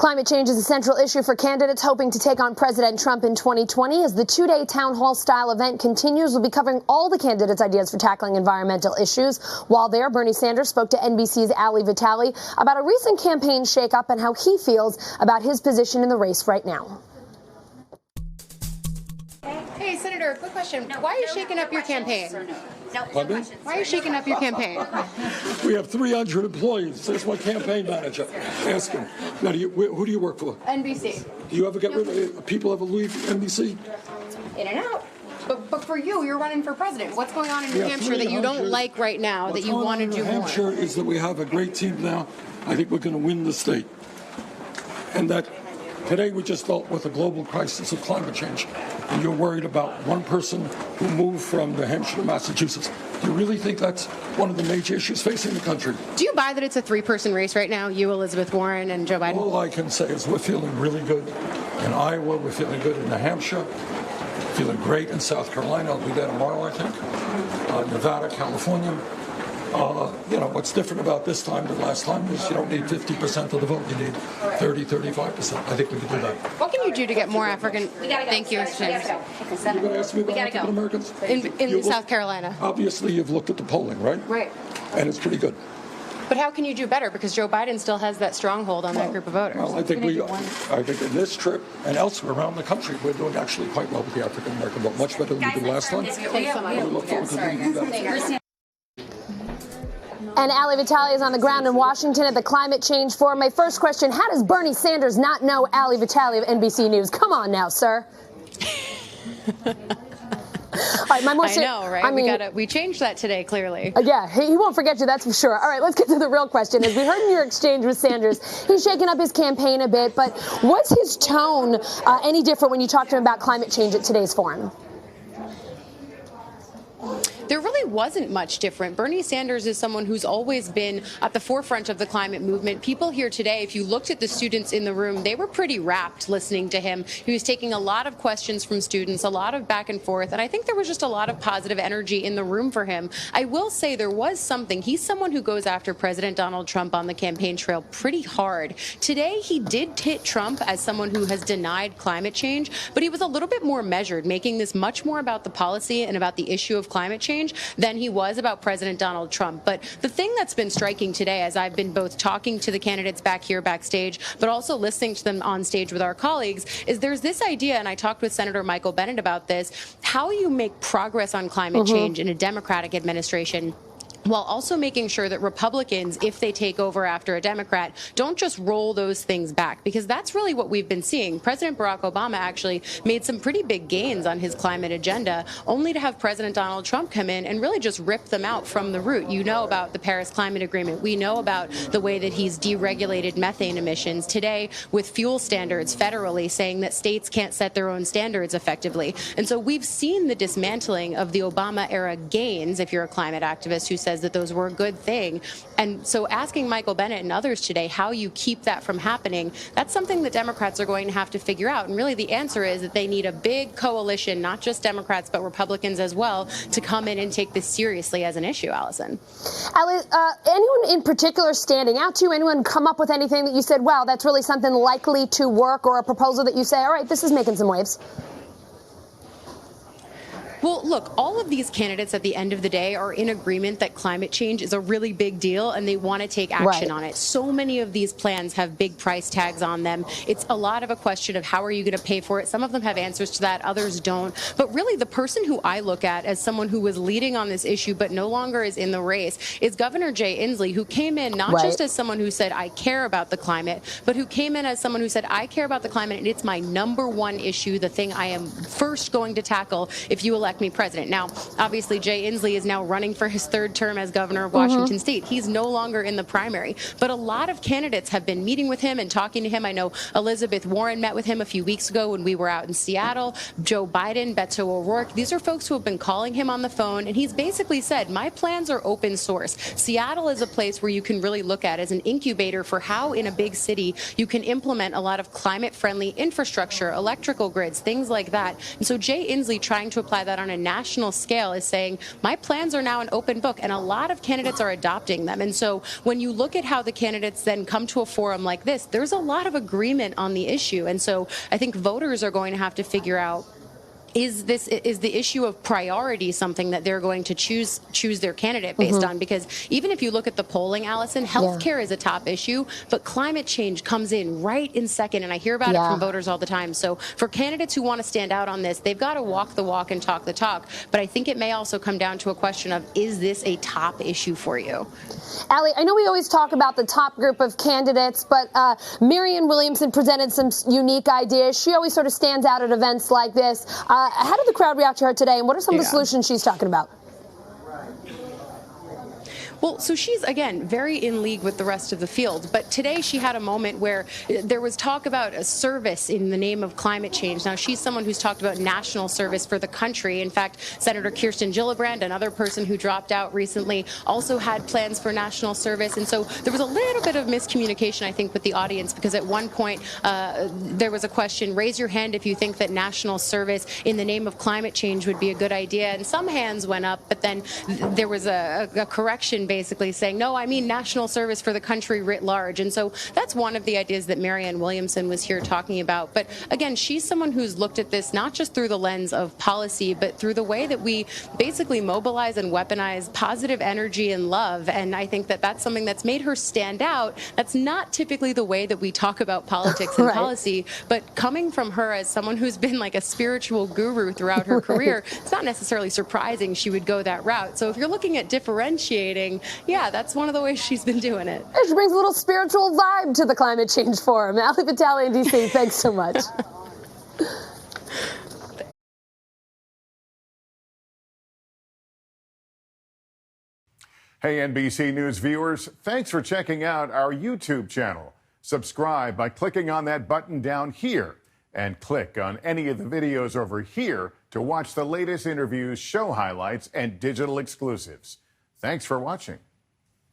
Climate change is a central issue for candidates hoping to take on President Trump in 2020. As the two-day town hall-style event continues, we'll be covering all the candidates' ideas for tackling environmental issues. While there, Bernie Sanders spoke to NBC's Ali Vitali about a recent campaign shakeup and how he feels about his position in the race right now. Hey, Senator, quick question. Why are you shaking up your campaign? Pardon me? Why are you shaking up your campaign? We have 300 employees. There's my campaign manager. Ask him. Now, who do you work for? NBC. Do you ever get rid of people ever leave NBC? In and out. But for you, you're running for president. What's going on in New Hampshire that you don't like right now that you want to do more? New Hampshire is that we have a great team now. I think we're going to win the state. And that today we just dealt with a global crisis of climate change. And you're worried about one person who moved from New Hampshire to Massachusetts. Do you really think that's one of the major issues facing the country? Do you buy that it's a three-person race right now, you, Elizabeth Warren, and Joe Biden? All I can say is we're feeling really good in Iowa. We're feeling good in New Hampshire. Feeling great in South Carolina. I'll be there tomorrow, I think. Nevada, California. What's different about this time than last time is you don't need 50% of the vote. You need 30, 35%. I think we can do that. What can you do to get more African? Thank you, Mr. James. You're going to ask me about African Americans? In South Carolina. Obviously, you've looked at the polling, right? Right. And it's pretty good. But how can you do better? Because Joe Biden still has that stronghold on that group of voters. Well, I think in this trip and elsewhere around the country, we're doing actually quite well with the African American vote, much better than we did last time. Thanks so much. We look forward to doing that. And Ali Vitali is on the ground in Washington at the Climate Change Forum. My first question, how does Bernie Sanders not know Ali Vitali of NBC News? Come on now, sir. All right, I know, right? We changed that today, clearly. Yeah, he won't forget you, that's for sure. All right, let's get to the real question. As we heard in your exchange with Sanders, he's shaking up his campaign a bit, but was his tone any different when you talked to him about climate change at today's forum? There really wasn't much different. Bernie Sanders is someone who's always been at the forefront of the climate movement. People here today, if you looked at the students in the room, they were pretty rapt listening to him. He was taking a lot of questions from students, a lot of back and forth, and I think there was just a lot of positive energy in the room for him. I will say there was something. He's someone who goes after President Donald Trump on the campaign trail pretty hard. Today, he did hit Trump as someone who has denied climate change, but he was a little bit more measured, making this much more about the policy and about the issue of climate change than he was about President Donald Trump. But the thing that's been striking today, as I've been both talking to the candidates back here backstage, but also listening to them on stage with our colleagues, is there's this idea, and I talked with Senator Michael Bennet about this, how you make progress on climate change in a Democratic administration, while also making sure that Republicans, if they take over after a Democrat, don't just roll those things back, because that's really what we've been seeing. President Barack Obama actually made some pretty big gains on his climate agenda, only to have President Donald Trump come in and really just rip them out from the root. You know about the Paris Climate Agreement. We know about the way that he's deregulated methane emissions. Today, with fuel standards federally, saying that states can't set their own standards effectively. And so we've seen the dismantling of the Obama-era gains, if you're a climate activist who says that those were a good thing. And so asking Michael Bennet and others today how you keep that from happening, that's something that Democrats are going to have to figure out. And really the answer is that they need a big coalition, not just Democrats, but Republicans as well, to come in and take this seriously as an issue, Allison. Ali, anyone in particular standing out to you? Anyone come up with anything that you said, wow, that's really something likely to work, or a proposal that you say, all right, this is making some waves? Well, look, all of these candidates at the end of the day are in agreement that climate change is a really big deal and they want to take action on it. So many of these plans have big price tags on them. It's a lot of a question of how are you going to pay for it. Some of them have answers to that, others don't. But really, the person who I look at as someone who was leading on this issue but no longer is in the race is Governor Jay Inslee, who came in not just as someone who said, I care about the climate, but who came in as someone who said, I care about the climate and it's my #1 issue, the thing I am first going to tackle if you elect me president. Now, obviously, Jay Inslee is now running for his 3rd term as governor of Washington State. He's no longer in the primary, but a lot of candidates have been meeting with him and talking to him. I know Elizabeth Warren met with him a few weeks ago when we were out in Seattle. Joe Biden, Beto O'Rourke, these are folks who have been calling him on the phone, and he's basically said, my plans are open source. Seattle is a place where you can really look at as an incubator for how in a big city you can implement a lot of climate-friendly infrastructure, electrical grids, things like that. And so Jay Inslee trying to apply that on a national scale is saying, my plans are now an open book, and a lot of candidates are adopting them. And so when you look at how the candidates then come to a forum like this, there's a lot of agreement on the issue. And so I think voters are going to have to figure out, is the issue of priority something that they're going to choose their candidate based on? Because even if you look at the polling, Allison, healthcare is a top issue, but climate change comes in right in second, and I hear about it from voters all the time. So for candidates who want to stand out on this, they've got to walk the walk and talk the talk. But I think it may also come down to a question of, is this a top issue for you? Ali, I know we always talk about the top group of candidates, but Marianne Williamson presented some unique ideas. She always sort of stands out at events like this. How did the crowd react to her today, and what are some of the solutions she's talking about? Well, so she's, again, very in league with the rest of the field. But today she had a moment where there was talk about a service in the name of climate change. Now, she's someone who's talked about national service for the country. In fact, Senator Kirsten Gillibrand, another person who dropped out recently, also had plans for national service. And so there was a little bit of miscommunication, I think, with the audience, because at one point there was a question, raise your hand if you think that national service in the name of climate change would be a good idea. And some hands went up, but then there was a correction basically saying, no, I mean national service for the country writ large. And so that's one of the ideas that Marianne Williamson was here talking about. But again, she's someone who's looked at this not just through the lens of policy, but through the way that we basically mobilize and weaponize positive energy and love. And I think that that's something that's made her stand out. That's not typically the way that we talk about politics and policy, but coming from her as someone who's been like a spiritual guru throughout her career, it's not necessarily surprising she would go that route. So if you're looking at differentiating, yeah, that's one of the ways she's been doing it. She brings a little spiritual vibe to the Climate Change Forum. Ali Vitali in D.C., thanks so much. Hey, NBC News viewers, thanks for checking out our YouTube channel. Subscribe by clicking on that button down here, and click on any of the videos over here to watch the latest interviews, show highlights, and digital exclusives. Thanks for watching.